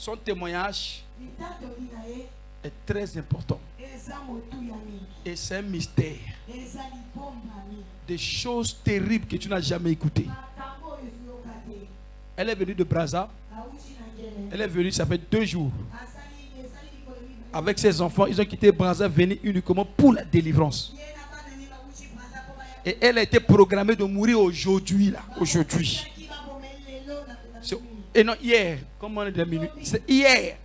Son témoignage est très important. Et c'est un mystère. Des choses terribles que tu n'as jamais écoutées. Elle est venue de Brazza. Elle est venue, ça fait 2 jours. Avec ses enfants, ils ont quitté Brazza, venus uniquement pour la délivrance. Et elle a été programmée de mourir aujourd'hui, là. Aujourd'hui. Et non, hier. Comment on est de minutes? C'est hier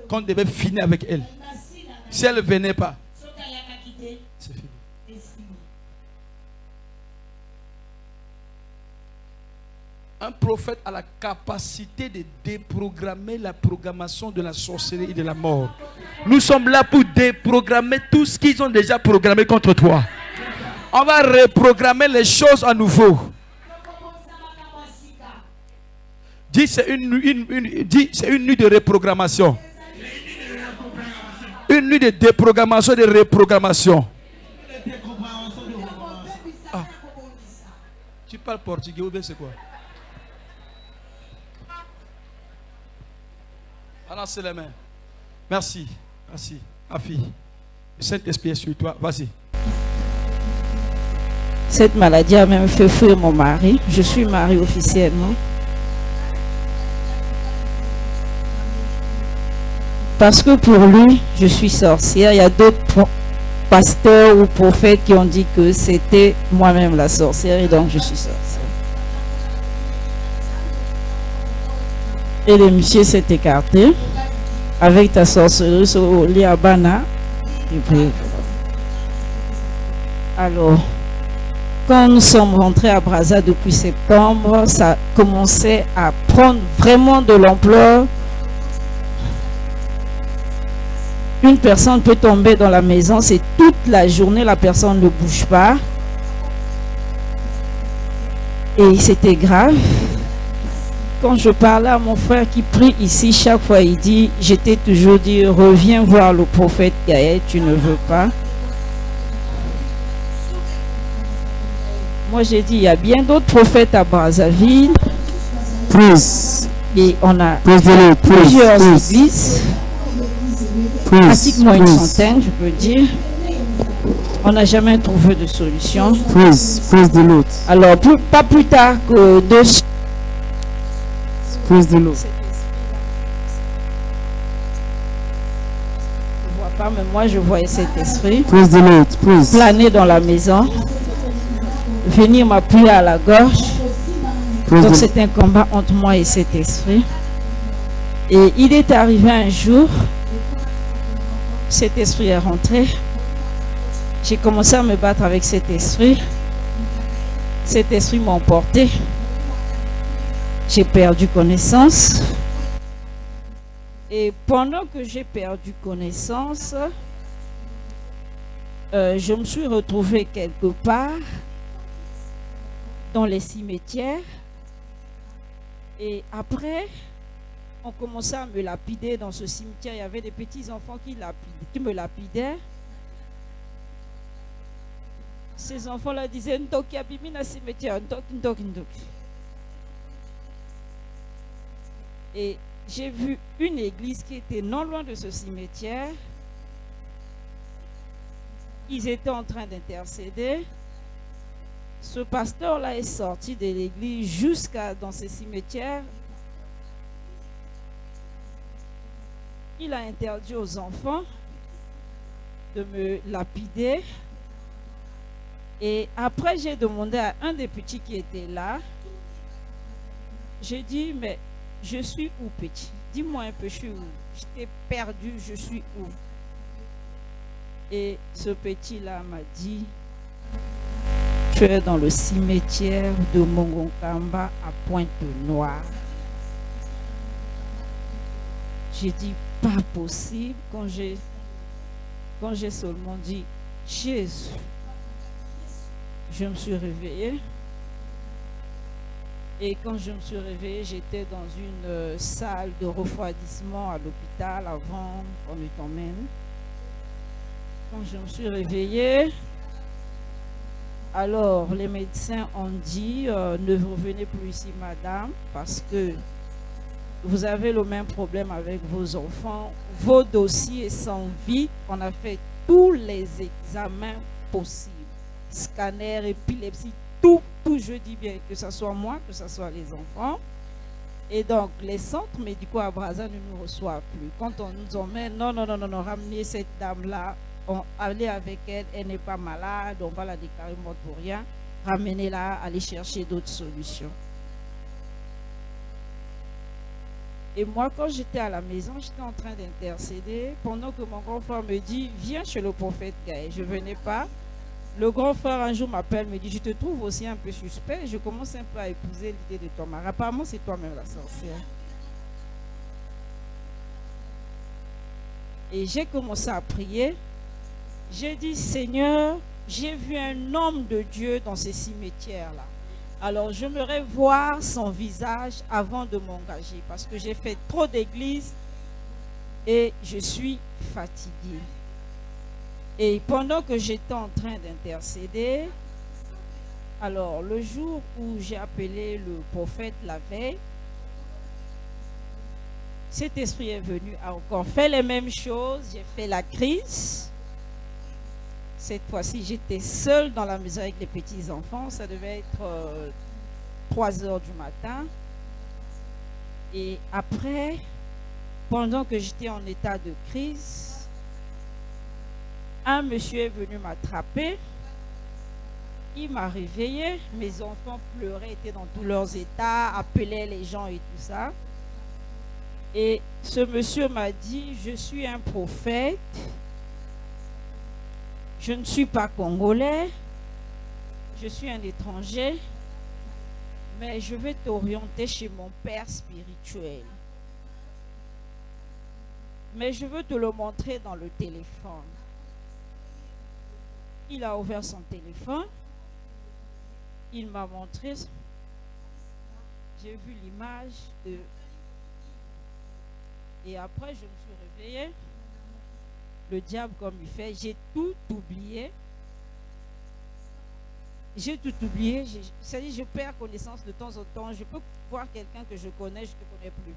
qu'on devait finir avec elle. Si elle ne venait pas, c'est fini. Un prophète a la capacité de déprogrammer la programmation de la sorcellerie et de la mort. Nous sommes là pour déprogrammer tout ce qu'ils ont déjà programmé contre toi. On va reprogrammer les choses à nouveau. Dis, c'est une nuit de reprogrammation. Une nuit de déprogrammation et de reprogrammation. Ah. Tu parles portugais ou bien c'est quoi? Balancez les mains. Merci. Merci. Ma fille. Le Saint-Esprit est sur toi. Vas-y. Cette maladie a même fait fuir mon mari. Je suis mariée officiellement. Parce que pour lui, je suis sorcière. Il y a d'autres pasteurs ou prophètes qui ont dit que c'était moi-même la sorcière et donc je suis sorcière. Et le monsieur s'est écarté avec ta sorcellerie sur Liabana. Et puis, alors, quand nous sommes rentrés à Brazza depuis septembre, ça commençait à prendre vraiment de l'ampleur. Une personne peut tomber dans la maison, c'est toute la journée, la personne ne bouge pas. Et c'était grave. Quand je parlais à mon frère qui prie ici, chaque fois il dit, j'étais toujours dit, reviens voir le prophète Gaël, tu ne veux pas. Moi j'ai dit, il y a bien d'autres prophètes à Brazzaville. Et on a plusieurs églises. Pratiquement une centaine, je peux dire. On n'a jamais trouvé de solution. Alors, pas plus tard que 2 semaines. Je ne vois pas, mais moi je voyais cet esprit planer dans la maison, venir m'appuyer à la gorge. Donc c'est un combat entre moi et cet esprit. Et il est arrivé un jour, cet esprit est rentré. J'ai commencé à me battre avec cet esprit. Cet esprit m'a emporté. J'ai perdu connaissance. Et pendant que j'ai perdu connaissance, je me suis retrouvée quelque part dans les cimetières. Et après, on commençait à me lapider dans ce cimetière. Il y avait des petits-enfants qui me lapidaient. Ces enfants-là disaient « Ndoki abimi na cimetière, ndoki, ndoki, ndoki ». Et j'ai vu une église qui était non loin de ce cimetière. Ils étaient en train d'intercéder. Ce pasteur-là est sorti de l'église jusqu'à dans ces cimetières. Il a interdit aux enfants de me lapider. Et après, j'ai demandé à un des petits qui était là. J'ai dit, mais je suis où, petit? Dis-moi un peu, je suis où? J'étais perdu, je suis où? Et ce petit-là m'a dit, tu es dans le cimetière de Mongonkamba à Pointe-Noire. J'ai dit, pas possible. Quand j'ai seulement dit, Jésus, je me suis réveillée. Et quand je me suis réveillée, j'étais dans une salle de refroidissement à l'hôpital avant qu'on ne t'emmène. Quand je me suis réveillée, alors les médecins ont dit ne revenez plus ici, madame, parce que vous avez le même problème avec vos enfants, vos dossiers sont vides. On a fait tous les examens possibles. Scanner, épilepsie, tout, je dis bien, que ce soit moi, que ce soit les enfants. Et donc, les centres médicaux à Brazza ne nous reçoivent plus. Quand on nous emmène, non, ramenez cette dame-là, allez avec elle, elle n'est pas malade, on va la déclarer morte pour rien. Ramenez-la, allez chercher d'autres solutions. Et moi, quand j'étais à la maison, j'étais en train d'intercéder, pendant que mon grand frère me dit, viens chez le prophète Gaël. Je ne venais pas. Le grand frère un jour m'appelle, me dit, je te trouve aussi un peu suspect. Je commence un peu à épouser l'idée de ton mari. Apparemment, c'est toi-même la sorcière. Et j'ai commencé à prier. J'ai dit, Seigneur, j'ai vu un homme de Dieu dans ces cimetières-là. Alors, j'aimerais voir son visage avant de m'engager parce que j'ai fait trop d'églises et je suis fatiguée. Et pendant que j'étais en train d'intercéder, alors le jour où j'ai appelé le prophète la veille, cet esprit est venu, a encore fait les mêmes choses, j'ai fait la crise. Cette fois-ci, j'étais seule dans la maison avec les petits-enfants, ça devait être 3 heures du matin. Et après, pendant que j'étais en état de crise, un monsieur est venu m'attraper, il m'a réveillée, mes enfants pleuraient, étaient dans tous leurs états, appelaient les gens et tout ça. Et ce monsieur m'a dit, je suis un prophète, je ne suis pas congolais, je suis un étranger, mais je vais t'orienter chez mon père spirituel. Mais je veux te le montrer dans le téléphone. Il a ouvert son téléphone. Il m'a montré. J'ai vu l'image de... Et après, je me suis réveillée. Le diable, comme il fait, j'ai tout oublié. J'ai tout oublié. C'est-à-dire, je perds connaissance de temps en temps. Je peux voir quelqu'un que je connais, je ne te connais plus.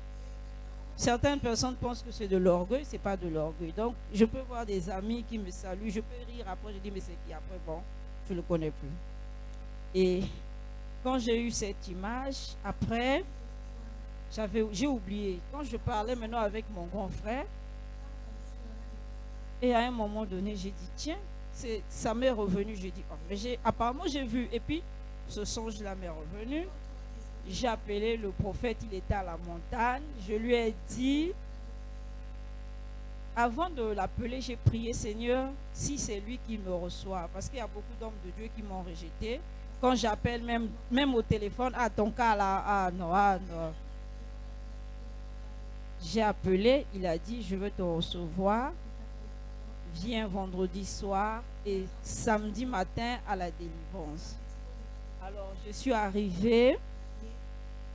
Certaines personnes pensent que c'est de l'orgueil, ce n'est pas de l'orgueil. Donc, je peux voir des amis qui me saluent, je peux rire, après je dis, mais c'est qui? Après, bon, je ne le connais plus. Et quand j'ai eu cette image, après, j'ai oublié. Quand je parlais maintenant avec mon grand frère, et à un moment donné, j'ai dit, tiens, ça m'est revenu. J'ai dit, oh, mais apparemment j'ai vu. Et puis, ce songe-là m'est revenu. J'ai appelé le prophète, il était à la montagne. Je lui ai dit, avant de l'appeler, j'ai prié, Seigneur, si c'est lui qui me reçoit. Parce qu'il y a beaucoup d'hommes de Dieu qui m'ont rejeté. Quand j'appelle, même au téléphone, ton cas là, non. J'ai appelé, il a dit, je veux te recevoir. Viens vendredi soir et samedi matin à la délivrance. Alors, je suis arrivée.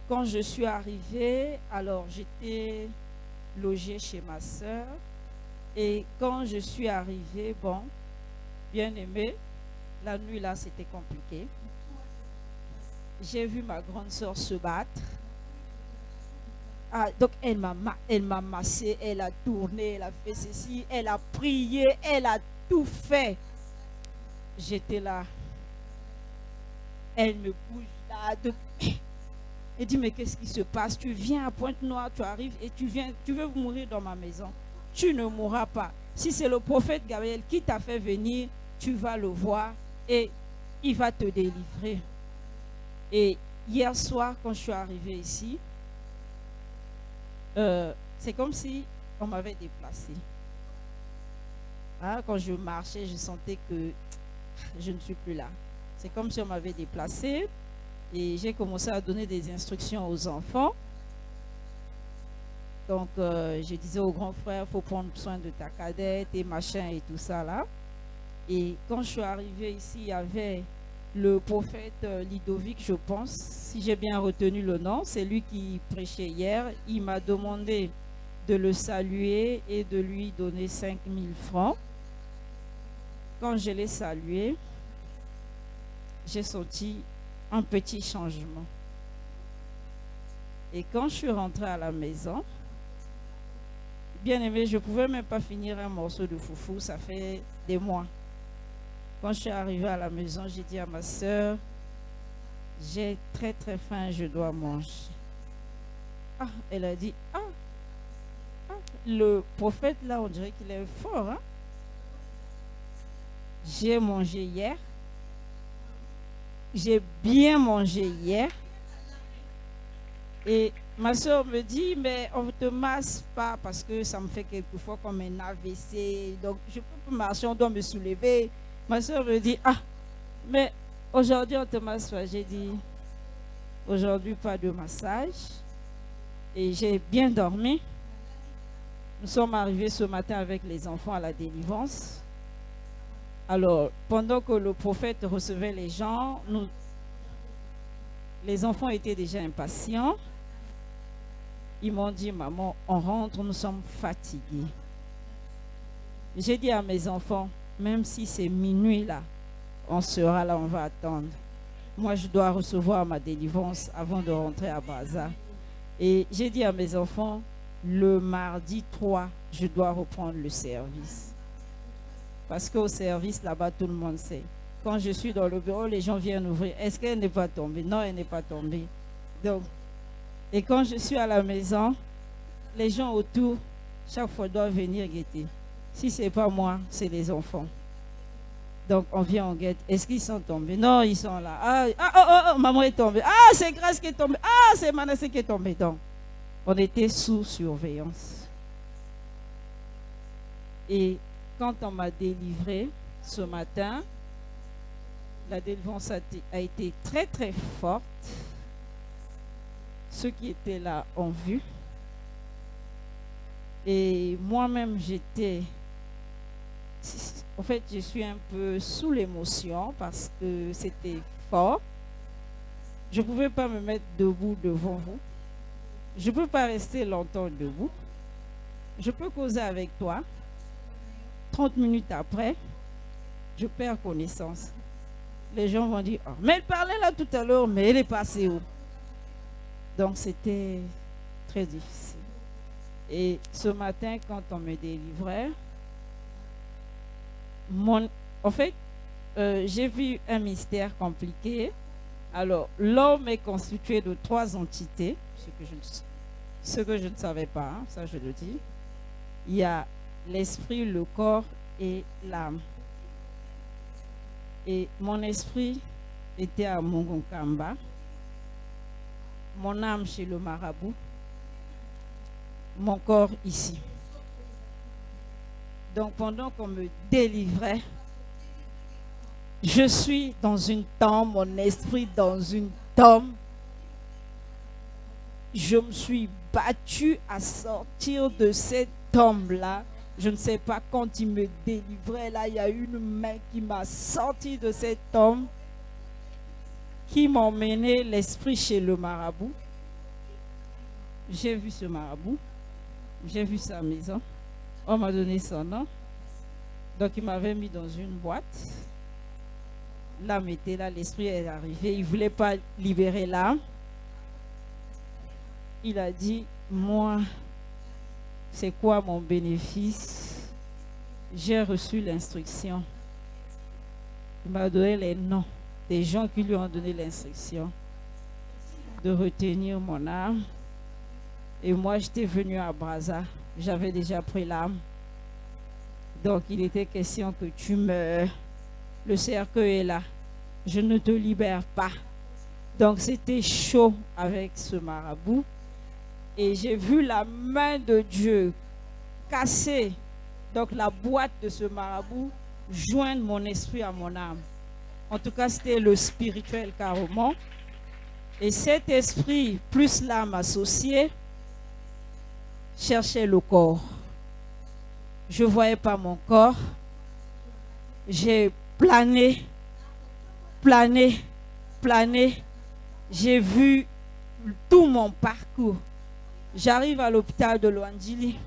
Quand je suis arrivée, alors j'étais logée chez ma soeur. Et quand je suis arrivée, bon, bien aimé, la nuit là, c'était compliqué. J'ai vu ma grande soeur se battre. Donc, elle m'a massé, elle a tourné, elle a fait ceci, elle a prié, elle a tout fait. J'étais là. Elle me bouge là. Elle dit, mais qu'est-ce qui se passe? Tu viens à Pointe-Noire, tu arrives et tu veux mourir dans ma maison. Tu ne mourras pas. Si c'est le prophète Gabriel qui t'a fait venir, tu vas le voir et il va te délivrer. Et hier soir, quand je suis arrivée ici, c'est comme si on m'avait déplacée. Quand je marchais, je sentais que je ne suis plus là. C'est comme si on m'avait déplacée. Et j'ai commencé à donner des instructions aux enfants. Donc, je disais au grand frère, il faut prendre soin de ta cadette et machin et tout ça là. Et quand je suis arrivée ici, il y avait le prophète Lidovic, je pense, si j'ai bien retenu le nom. C'est lui qui prêchait hier. Il m'a demandé de le saluer et de lui donner 5 000 francs. Quand je l'ai salué, j'ai senti un petit changement. Et quand je suis rentrée à la maison, bien aimé, je ne pouvais même pas finir un morceau de foufou, ça fait des mois. Quand je suis arrivée à la maison, j'ai dit à ma soeur, j'ai très très faim, je dois manger. Ah, elle a dit, le prophète là, on dirait qu'il est fort. Hein? J'ai mangé hier. J'ai bien mangé hier. Et ma soeur me dit, mais on ne te masse pas parce que ça me fait quelquefois comme un AVC. Donc, je peux pas marcher, on doit me soulever. Ma soeur me dit, mais aujourd'hui, on ne te masse pas. J'ai dit, aujourd'hui, pas de massage. Et j'ai bien dormi. Nous sommes arrivés ce matin avec les enfants à la délivrance. Alors, pendant que le prophète recevait les gens, les enfants étaient déjà impatients. Ils m'ont dit, maman, on rentre, nous sommes fatigués. J'ai dit à mes enfants, même si c'est minuit là, on sera là, on va attendre. Moi, je dois recevoir ma délivrance avant de rentrer à Brazza. Et j'ai dit à mes enfants, le mardi 3, je dois reprendre le service. Parce qu'au service, là-bas, tout le monde sait. Quand je suis dans le bureau, les gens viennent ouvrir. Est-ce qu'elle n'est pas tombée? Non, elle n'est pas tombée. Donc, et quand je suis à la maison, les gens autour, chaque fois, doivent venir guetter. Si ce n'est pas moi, c'est les enfants. Donc, on vient, on guette. Est-ce qu'ils sont tombés? Non, ils sont là. Maman est tombée. C'est Grâce qui est tombée. C'est Manassé qui est tombé. Donc, on était sous surveillance. Et quand on m'a délivré ce matin, la délivrance a été très très forte. Ceux qui étaient là ont vu. Et moi-même, en fait, je suis un peu sous l'émotion parce que c'était fort. Je ne pouvais pas me mettre debout devant vous. Je ne peux pas rester longtemps debout. Je peux causer avec toi. 30 minutes après, je perds connaissance. Les gens vont dire, mais elle parlait là tout à l'heure, mais elle est passée où? Donc c'était très difficile. Et ce matin, quand on me délivrait, en fait, j'ai vu un mystère compliqué. Alors, l'homme est constitué de 3 entités, ce que je ne savais pas, hein, ça je le dis. Il y a l'esprit, le corps et l'âme. Et mon esprit était à Mongonkamba, mon âme chez le marabout, mon corps ici. Donc pendant qu'on me délivrait, je suis dans une tombe, mon esprit dans une tombe. Je me suis battue à sortir de cette tombe-là. Je ne sais pas, quand il me délivrait, là, il y a une main qui m'a sorti de cette tombe, qui m'a emmené l'esprit chez le marabout. J'ai vu ce marabout, j'ai vu sa maison. On m'a donné son nom. Donc, il m'avait mis dans une boîte. L'âme était là, l'esprit est arrivé. Il ne voulait pas libérer l'âme. Il a dit, moi, c'est quoi mon bénéfice? J'ai reçu l'instruction. Il m'a donné les noms des gens qui lui ont donné l'instruction de retenir mon âme. Et moi, j'étais venu à Brazza. J'avais déjà pris l'âme. Donc, il était question que tu meurs. Le cercueil est là. Je ne te libère pas. Donc, c'était chaud avec ce marabout. Et j'ai vu la main de Dieu casser, donc la boîte de ce marabout, joindre mon esprit à mon âme. En tout cas, c'était le spirituel carrément. Et cet esprit, plus l'âme associée, cherchait le corps. Je ne voyais pas mon corps. J'ai plané, plané, plané. J'ai vu tout mon parcours. J'arrive à l'hôpital de Luandili.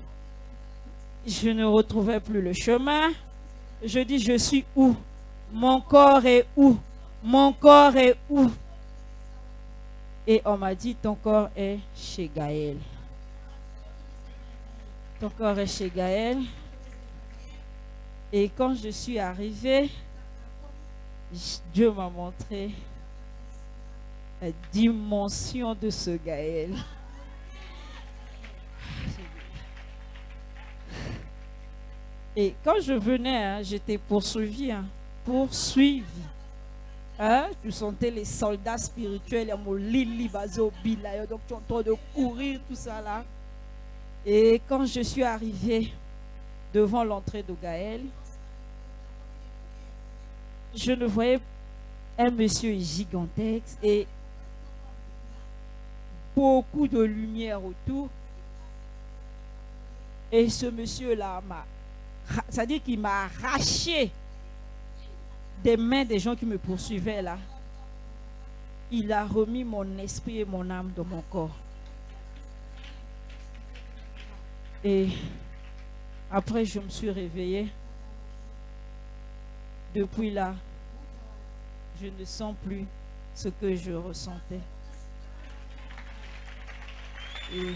Je ne retrouvais plus le chemin. Je dis, je suis où? Mon corps est où? Mon corps est où? Et on m'a dit, ton corps est chez Gaël. Ton corps est chez Gaël. Et quand je suis arrivée, Dieu m'a montré la dimension de ce Gaël. Et quand je venais, j'étais poursuivie. Poursuivie. Tu sentais les soldats spirituels, donc tu es en train de courir, tout ça là. Et quand je suis arrivée devant l'entrée de Gaël, je le voyais, un monsieur gigantesque et beaucoup de lumière autour. Et ce monsieur-là c'est-à-dire qu'il m'a arraché des mains des gens qui me poursuivaient là. Il a remis mon esprit et mon âme dans mon corps. Et après, je me suis réveillée. Depuis là, je ne sens plus ce que je ressentais. Et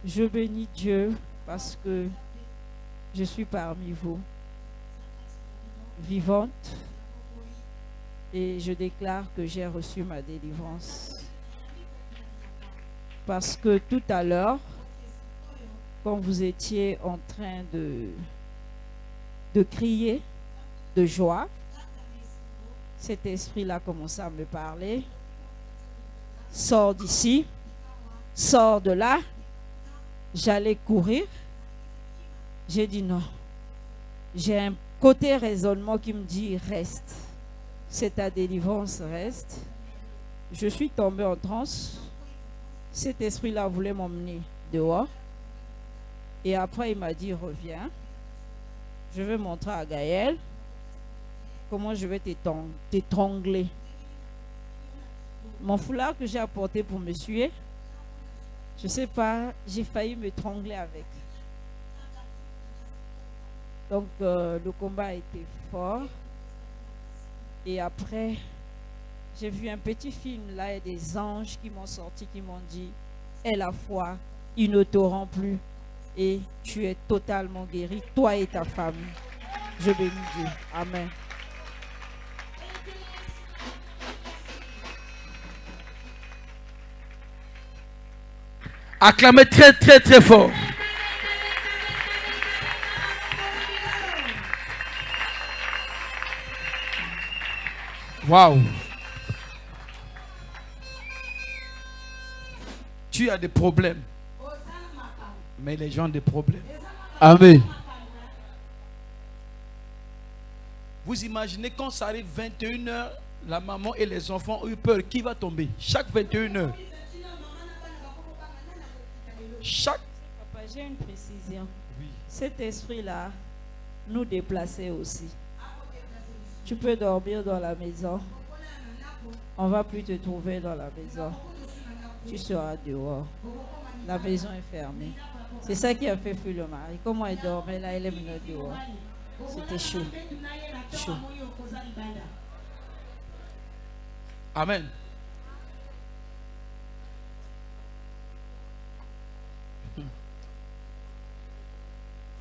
je bénis Dieu parce que je suis parmi vous, vivante, et je déclare que j'ai reçu ma délivrance. Parce que tout à l'heure, quand vous étiez en train de crier de joie, cet esprit-là commençait à me parler. Sors d'ici, sors de là. J'allais courir. J'ai dit non. J'ai un côté raisonnement qui me dit reste. C'est ta délivrance, reste. Je suis tombée en transe. Cet esprit-là voulait m'emmener dehors. Et après, il m'a dit reviens. Je vais montrer à Gaël comment je vais t'étrangler. Mon foulard que j'ai apporté pour me suer, je ne sais pas, j'ai failli m'étrangler avec. Donc, le combat a été fort. Et après, j'ai vu un petit film là, et des anges qui m'ont sorti, qui m'ont dit, aie la foi, il ne te rend plus. Et tu es totalement guéri, toi et ta famille. Je bénis Dieu. Amen. Acclamez très très très fort. Waouh. Tu as des problèmes. Mais les gens ont des problèmes. Amen. Vous imaginez quand ça arrive 21h, la maman et les enfants ont eu peur. Qui va tomber? Chaque 21h. Chaque... Papa, j'ai une précision. Oui. Cet esprit-là nous déplaçait aussi. Tu peux dormir dans la maison. On ne va plus te trouver dans la maison. Tu seras dehors. La maison est fermée. C'est ça qui a fait fuir le mari. Comment elle dormait là, elle est venue dehors. C'était chaud. Chaud. Amen.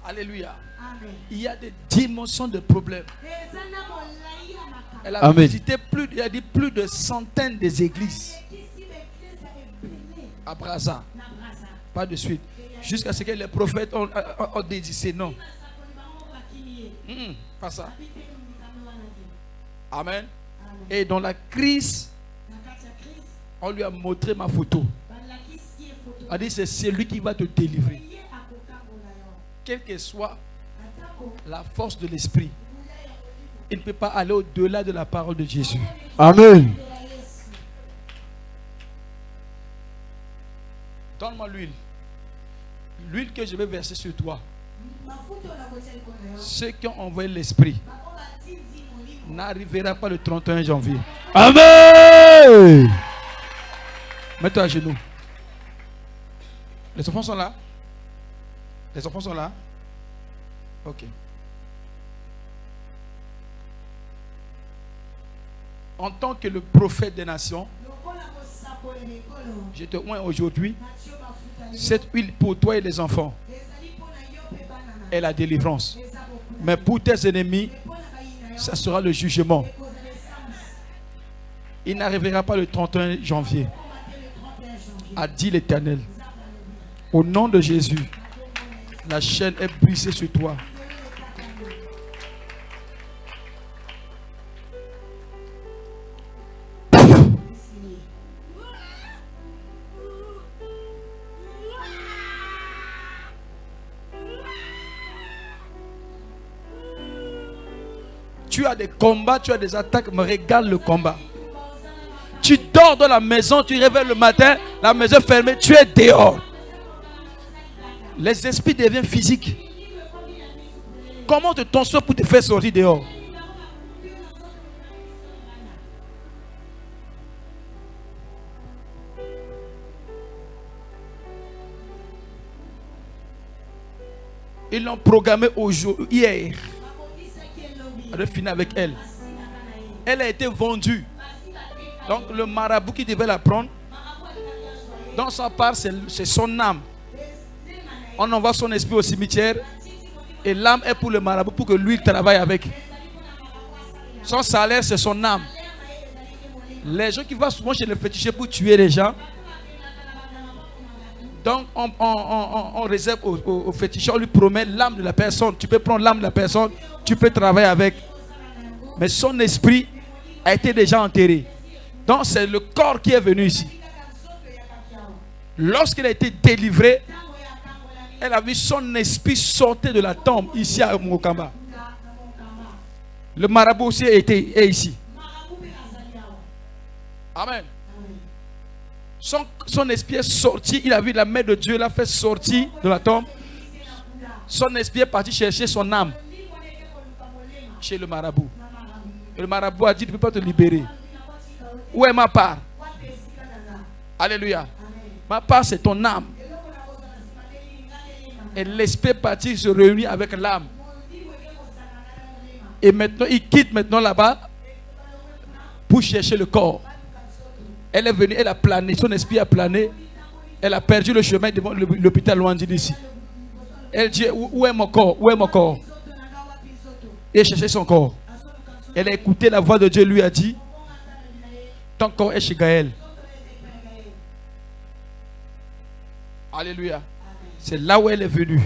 Alléluia. Amen. Il y a des dimensions de problèmes. Elle a visité plus de centaines des églises. À Brazza. Pas de suite. Jusqu'à ce que les prophètes ont dit c'est non. Pas ça. Amen. Et dans la crise, on lui a montré ma photo. On a dit c'est celui qui va te délivrer. Quelle que soit la force de l'esprit, il ne peut pas aller au-delà de la parole de Jésus. Amen. Donne-moi l'huile. L'huile que je vais verser sur toi. Ceux qui ont envoyé l'esprit n'arrivera pas le 31 janvier. Amen. Mets-toi à genoux. Les enfants sont là? Les enfants sont là? Ok. En tant que le prophète des nations, je te oins aujourd'hui. Cette huile pour toi et les enfants est la délivrance. Mais pour tes ennemis, ça sera le jugement. Il n'arrivera pas le 31 janvier, a dit l'Éternel. Au nom de Jésus, la chaîne est brisée sur toi. Tu as des combats, tu as des attaques, me régale le combat. Tu dors dans la maison, tu réveilles le matin, la maison fermée, tu es dehors. Les esprits deviennent physiques. Comment te tonsures pour te faire sortir dehors? Ils l'ont programmé hier. On va finir avec elle. Elle a été vendue. Donc le marabout qui devait la prendre, dans sa part, c'est son âme. On envoie son esprit au cimetière. Et l'âme est pour le marabout pour que lui travaille avec. Son salaire, c'est son âme. Les gens qui vont souvent chez le féticheur pour tuer les gens. Donc on réserve au féticheur, on lui promet l'âme de la personne. Tu peux prendre l'âme de la personne, tu peux travailler avec. Mais son esprit a été déjà enterré. Donc c'est le corps qui est venu ici. Lorsqu'il a été délivré, elle a vu son esprit sortir de la tombe ici à Mokamba. Le marabout aussi est ici. Amen. Son esprit est sorti. Il a vu la main de Dieu, l'a fait sortir de la tombe. Son esprit est parti chercher son âme chez le marabout. Et le marabout a dit: tu ne peux pas te libérer. Où est ma part? Alléluia. Ma part, c'est ton âme. Et l'esprit est parti se réunir avec l'âme. Et maintenant, il quitte maintenant là-bas pour chercher le corps. Elle est venue, elle a plané, son esprit a plané. Elle a perdu le chemin devant l'hôpital loin d'ici. Elle dit: où est mon corps? Où est mon corps? Et cherché son corps. Elle a écouté la voix de Dieu, lui a dit: ton corps est chez Gaël. Alléluia. C'est là où elle est venue.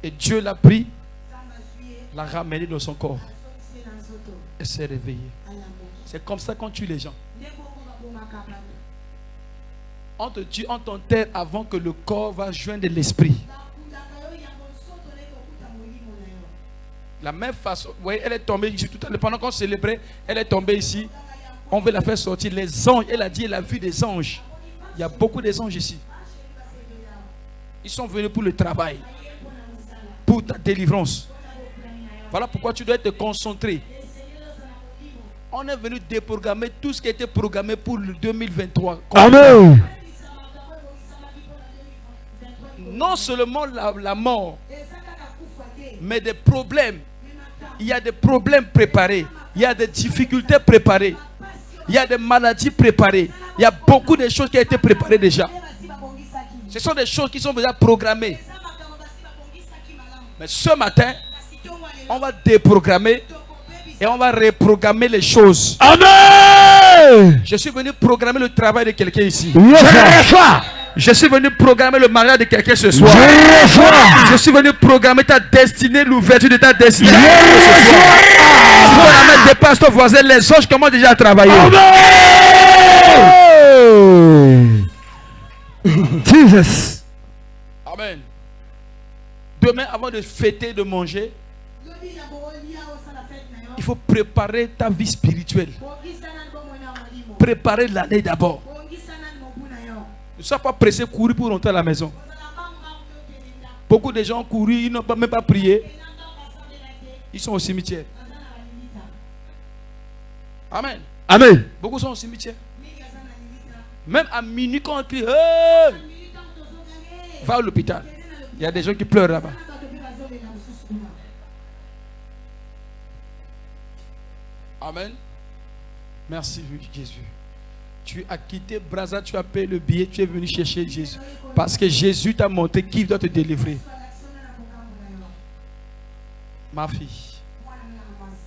Et Dieu l'a pris, l'a ramené dans son corps. Elle s'est réveillée. C'est comme ça qu'on tue les gens. On te tue, on t'enterre avant que le corps va joindre l'esprit. La même façon, vous voyez, elle est tombée ici tout à l'heure. Pendant qu'on célébrait, elle est tombée ici. On veut la faire sortir. Les anges, elle a dit, elle a vu des anges. Il y a beaucoup d'anges ici. Ils sont venus pour le travail, pour ta délivrance. Voilà pourquoi tu dois te concentrer. On est venu déprogrammer tout ce qui a été programmé pour le 2023. Amen. Non seulement la mort, mais des problèmes. Il y a des problèmes préparés. Il y a des difficultés préparées. Il y a des maladies préparées. Il y a beaucoup de choses qui ont été préparées déjà. Ce sont des choses qui sont déjà programmées. Mais ce matin, on va déprogrammer et on va reprogrammer les choses. Amen. Je suis venu programmer le travail de quelqu'un ici. Yes. Je suis venu programmer le mariage de quelqu'un ce soir. Je suis venu programmer ta destinée, l'ouverture de ta destinée. Tu peux la mettre, dépasse ton voisin. Les anges commencent déjà à travailler. Amen. Jesus. Amen. Demain, avant de fêter, de manger, il faut préparer ta vie spirituelle. Préparer l'année d'abord. Ne sois pas pressé de courir pour rentrer à la maison. Beaucoup de gens ont couru, ils n'ont même pas prié. Ils sont au cimetière. Amen. Amen. Beaucoup sont au cimetière. Même à minuit quand on crie, hey! Va à l'hôpital. Il y a des gens qui pleurent là-bas. Amen. Merci Jésus. Tu as quitté Brazza, tu as payé le billet, tu es venu chercher Jésus. Parce que Jésus t'a montré qui doit te délivrer. Ma fille,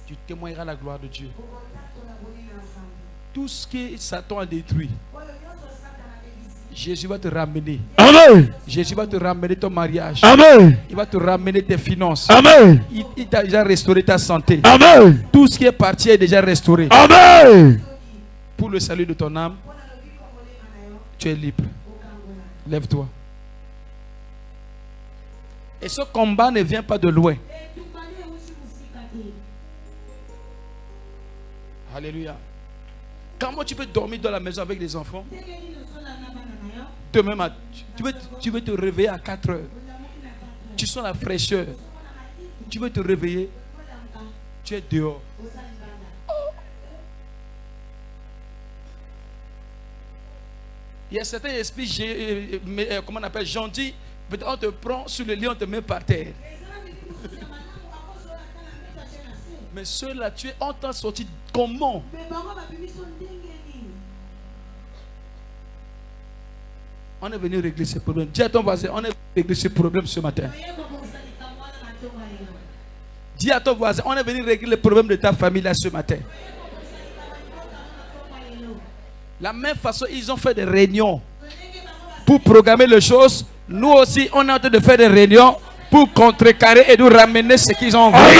tu témoigneras la gloire de Dieu. Tout ce que Satan a détruit, Jésus va te ramener. Amen. Jésus va te ramener ton mariage. Amen. Il va te ramener tes finances. Amen. Il t'a déjà restauré ta santé. Amen. Tout ce qui est parti est déjà restauré. Amen. Pour le salut de ton âme, tu es libre. Lève-toi. Et ce combat ne vient pas de loin. Alléluia. Comment tu peux dormir dans la maison avec des enfants? Demain, tu veux te réveiller à 4 heures. Tu sens la fraîcheur. Tu veux te réveiller. Tu es dehors. Il y a certains esprits, comment on appelle, gentils. Peut-être on te prend sur le lit, on te met par terre. Mais ceux-là, on t'a sorti comment? On est venu régler ce problème. Dis à ton voisin, on est venu régler ce problème ce matin. Dis à ton voisin, on est venu régler le problème de ta famille là ce matin. La même façon, ils ont fait des réunions pour programmer les choses. Nous aussi, on est en train de faire des réunions pour contrecarrer et nous ramener ce qu'ils ont envoyé.